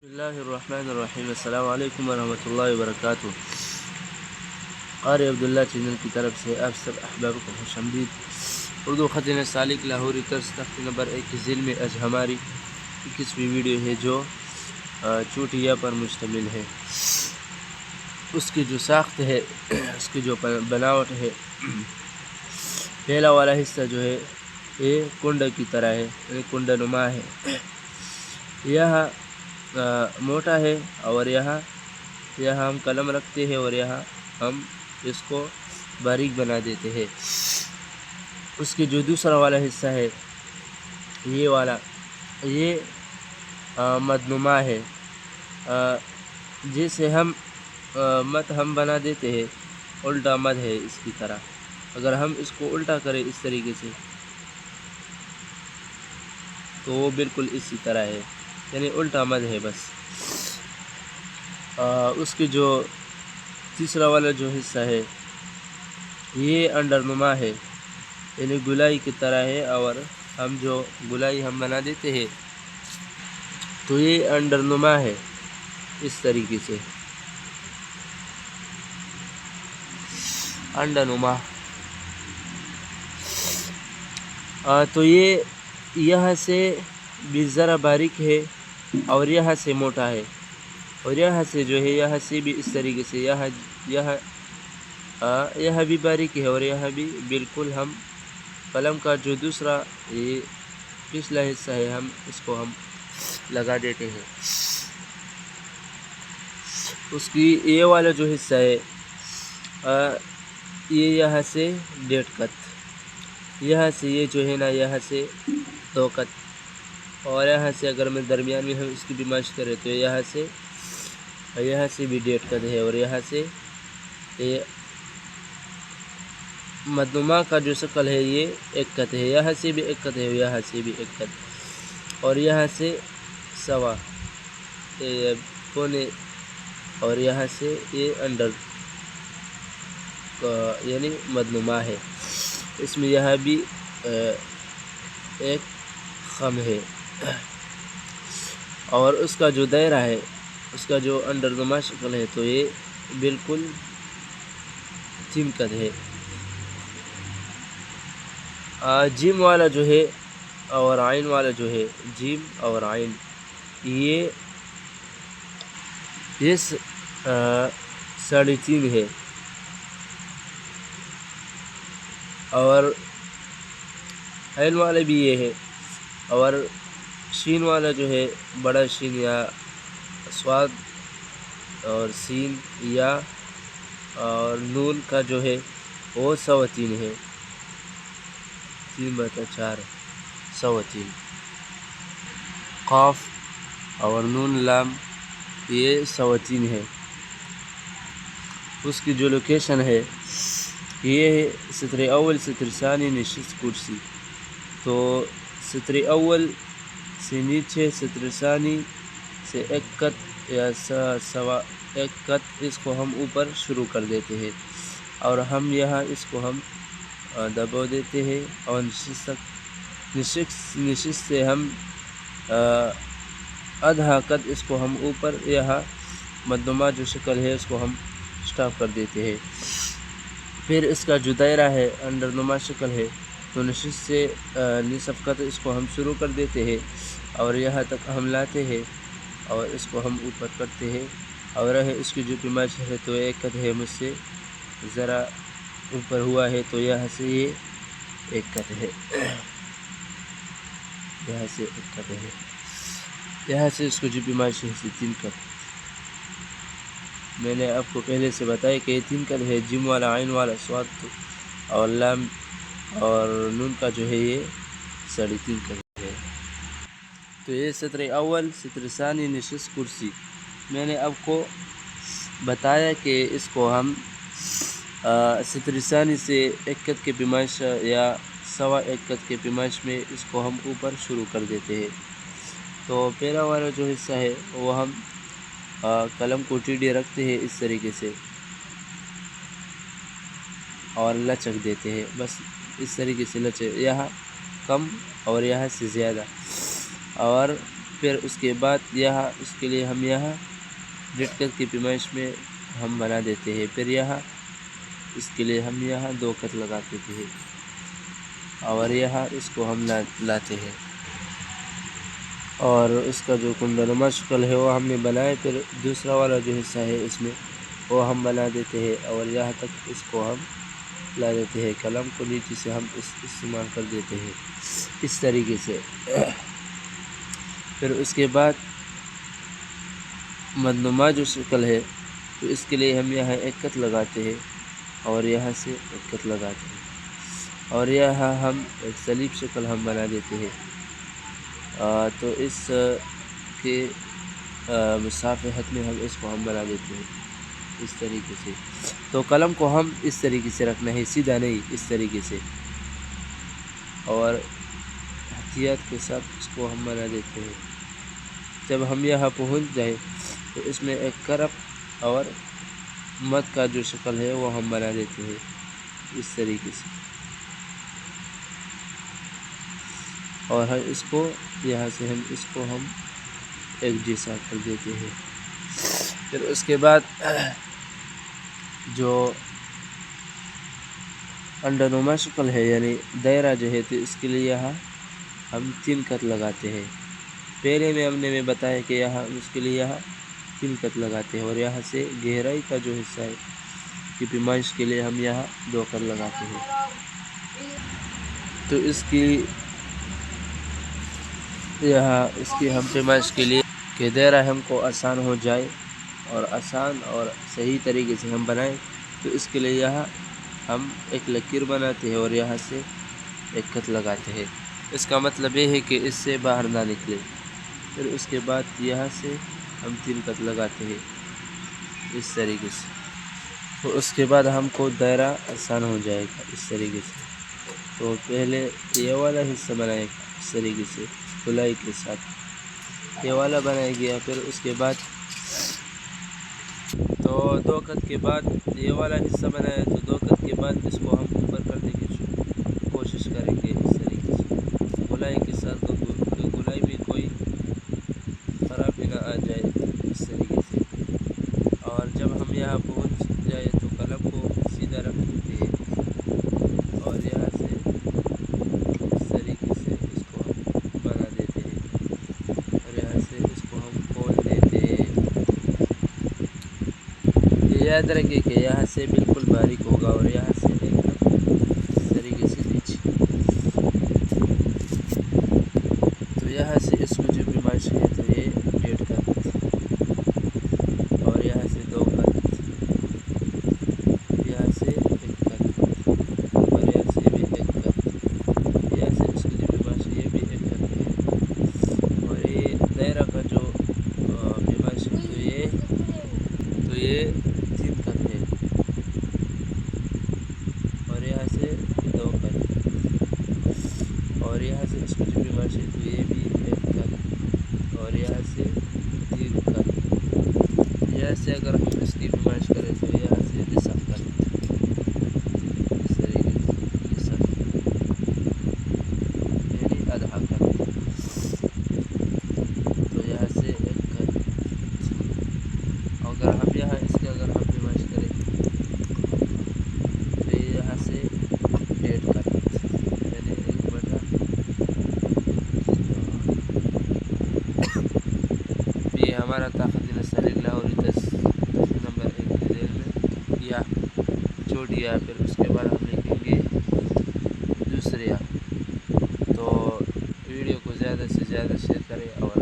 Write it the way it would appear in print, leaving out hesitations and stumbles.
اللہ الرحمن الرحیم۔ السلام علیکم ورحمۃ اللہ وبرکاتہ۔ قاری عبداللہ چینل کی طرف سے آپ سب احباب کو خوش آمدید۔ اردو خط سالک لاہوری طرز تخت نمبر 1 کی ذیل میں آج ہماری 21ویں ویڈیو ہے جو چوٹیا پر مشتمل ہے۔ اس کی جو ساخت ہے، اس کی جو بناوٹ ہے، پہلا والا حصہ جو ہے یہ کنڈ کی طرح ہے، یعنی کنڈ نما ہے۔ یہاں موٹا ہے اور یہاں ہم قلم رکھتے ہیں اور یہاں ہم اس کو باریک بنا دیتے ہیں۔ اس کی جو دوسرا والا حصہ ہے یہ والا، یہ مدنما ہے، جسے ہم مد ہم بنا دیتے ہیں، الٹا مد ہے اس کی طرح۔ اگر ہم اس کو الٹا کریں اس طریقے سے تو وہ بالکل اسی طرح ہے، یعنی الٹا مد ہے بس۔ اس کی جو تیسرا والا جو حصہ ہے یہ انڈر نما ہے، یعنی گلائی کی طرح ہے، اور ہم جو گلائی ہم بنا دیتے ہیں تو یہ انڈر نما ہے اس طریقے سے، انڈر نما۔ تو یہ یہاں سے بھی ذرا باریک ہے اور یہاں سے موٹا ہے، اور یہاں سے جو ہے یہاں سے بھی اس طریقے سے، یہاں بھی باریک ہے اور یہاں بھی بالکل۔ ہم قلم کا جو دوسرا یہ پچھلا حصہ ہے ہم اس کو ہم لگا دیتے ہیں۔ اس کی یہ والا جو حصہ ہے یہ یہاں سے 1.5 کت، یہاں سے یہ جو ہے نا یہاں سے 2 کت، اور یہاں سے اگر میں درمیان میں ہم اس کی پیمائش کریں تو یہاں سے بھی 1.5 کت ہے، اور یہاں سے یہ مدنما کا جو شکل ہے یہ 1 کت ہے، یہاں سے بھی 1 کت ہے، یہاں سے بھی 1 کت، اور یہاں سے سوا پونے، اور یہاں سے یہ انڈر یعنی مدنما ہے۔ اس میں یہاں بھی 1 خم ہے، اور اس کا جو دائرہ ہے، اس کا جو انڈر نما شکل ہے تو یہ بالکل 3 کت ہے۔ جیم والا جو ہے اور عین والا جو ہے، جیم اور عین، یہ 3.5 ہے، اور عین والا بھی یہ ہے، اور شین والا جو ہے، بڑا شین یا سواد اور سین یا اور نون کا جو ہے وہ 3.25 ہے، 3/4 3.25۔ قاف اور نون لام یہ 3.25 ہے۔ اس کی جو لوکیشن ہے یہ ہے سطر اول سطر ثانی نشست کرسی، تو سطر اول سے نیچے سطر ثانی سے 1 کت یا سوا 1 کت اس کو ہم اوپر شروع کر دیتے ہیں، اور ہم یہاں اس کو ہم دبا دیتے ہیں، اور نشست سے ہم آدھا کت اس کو ہم اوپر یہاں مدنما جو شکل ہے اس کو ہم سٹاپ کر دیتے ہیں۔ پھر اس کا جو دائرہ ہے انڈر نما شکل ہے تو نشست سے نصف کت اس کو ہم شروع کر دیتے ہیں اور یہاں تک ہم لاتے ہیں، اور اس کو ہم اوپر کرتے ہیں، اور اس کی جو پیمائش ہے تو 1 کت ہے، مجھ سے ذرا اوپر ہوا ہے تو یہاں سے یہ 1 کت ہے، یہاں سے 1 کت ہے، یہاں سے اس کو جو پیمائش ہے 3 کت۔ میں نے آپ کو پہلے سے بتایا کہ یہ 3 کت ہے، جیم والا، عین والا، سواد اور لام اور نون کا جو ہے یہ 3.5 کت ہے۔ تو یہ سطر اول سطر ثانی نشست کرسی، میں نے آپ کو بتایا کہ اس کو ہم سطر ثانی سے 1 کت کے پیمائش یا سوا 1 کت کے پیمائش میں اس کو ہم اوپر شروع کر دیتے ہیں۔ تو پہلا والا جو حصہ ہے وہ ہم قلم کو ٹیڑھے رکھتے ہیں اس طریقے سے اور لچک دیتے ہیں، بس اس طریقے سے لچک، یہاں کم اور یہاں سے زیادہ، اور پھر اس کے بعد یہاں اس کے لیے ہم یہاں ڈیٹ کٹ کی پیمائش میں ہم بنا دیتے ہیں، پھر یہاں اس کے لیے ہم یہاں 2 کٹ لگاتے ہیں اور یہاں اس کو ہم لاتے ہیں اور اس کا جو کنڈنما شکل ہے وہ ہم نے بنائے، پھر دوسرا والا جو حصہ ہے اس میں وہ ہم بنا دیتے ہیں اور یہاں تک اس کو ہم لا دیتے ہیں، قلم کو نیچے سے ہم استعمال کر دیتے ہیں اس طریقے سے۔ پھر اس کے بعد مدنما جو شکل ہے تو اس کے لیے ہم یہاں 1 کٹ لگاتے ہیں اور یہاں سے 1 کٹ لگاتے ہیں اور یہاں ہم ایک سلیب شکل ہم بنا دیتے ہیں، تو اس کے مسافت میں ہم اس کو ہم بنا دیتے ہیں اس طریقے سے۔ تو قلم کو ہم اس طریقے سے رکھنا ہے، سیدھا نہیں، اس طریقے سے، اور احتیاط کے ساتھ اس کو ہم بنا دیتے ہیں۔ جب ہم یہاں پہنچ جائیں تو اس میں ایک کرپ اور مد کا جو شکل ہے وہ ہم بنا دیتے ہیں اس طریقے سے، اور اس کو یہاں سے ہم اس کو ہم ایک جیسا کر دیتے ہیں۔ پھر اس کے بعد جو انڈنما شکل ہے یعنی دائرہ جو ہے تو اس کے لیے یہاں ہم 3 کٹ لگاتے ہیں۔ پہلے میں ہم نے بتایا کہ یہاں اس کے لیے یہاں 3 کٹ لگاتے ہیں اور یہاں سے گہرائی کا جو حصہ ہے کی پیمائش کے لیے ہم یہاں 2 کٹ لگاتے ہیں۔ تو اس کی ہم پیمائش کے لیے کہ دائرہ ہم کو آسان ہو جائے اور آسان اور صحیح طریقے سے ہم بنائیں، تو اس کے لیے یہاں ہم ایک لکیر بناتے ہیں اور یہاں سے 1 کٹ لگاتے ہیں۔ اس کا مطلب یہ ہے کہ اس سے باہر نہ نکلے۔ پھر اس کے بعد یہاں سے ہم 3 کٹ لگاتے ہیں اس طریقے سے، تو اس کے بعد ہم کو دائرہ آسان ہو جائے گا اس طریقے سے۔ تو پہلے یہ والا حصہ بنائے گا اس طریقے سے گلائی کے ساتھ، یہ والا بنایا گیا۔ پھر اس کے بعد تو 2 کٹ کے بعد یہ والا حصہ بنایا، تو 2 کٹ کے بعد اس کو ہم اوپر کرنے کی کوشش کریں گے اس طریقے سے گلائی کے ساتھ، تو گلائی میں کوئی خرابی نہ آ جائے اس طریقے سے۔ اور جب ہم یہاں پہنچ جائے تو قلم کو سیدھا رکھ دیتے ہیں اور یہاں سے اس طریقے سے اس کو ہم بنا دیتے ہیں اور یہاں سے اس کو ہم کھول دیتے ہیں۔ یہ یاد رکھیں کہ یہاں سے بالکل باریک ہوگا اور یہاں سے ایک اس طریقے سے نیچے، تو یہاں سے اس کو جو پیمائش ہے تو یہ 1.5 کٹ اور یہاں سے 2 کٹ، یہاں سے 1 کٹ اور یہاں سے بھی 1 کٹ، یہاں سے اس کی جو پیمائش ہے یہ بھی 1 کٹ ہے، اور یہ دائرہ کا جو پیمائش ہے تو یہ 3 کٹ ہے اور یہاں سے 2 کٹ اور یہاں سے اس کی جو پیمائش ہے تو یہ بھی 1 کٹ اور یہاں سے 3 کٹ، یہاں سے اگر ہم اس کی پیمائش کریں تو یہاں سے نصف کٹ اس طریقے سے، نصف یعنی آدھا کٹ، تو یہاں سے 1 کٹ، اگر ہم یہاں اس کی اگر ہم پیمائش کریں تو یہاں سے 1.5 کٹ یعنی 1/2۔ یہ ہمارا طاقت نستعلیق لاہوری درس نمبر 1 کے ذیل میں یا چھوڑیا، پھر اس کے بعد ہم لکھیں گے دوسرے۔ تو ویڈیو کو زیادہ سے زیادہ شیئر کریں اور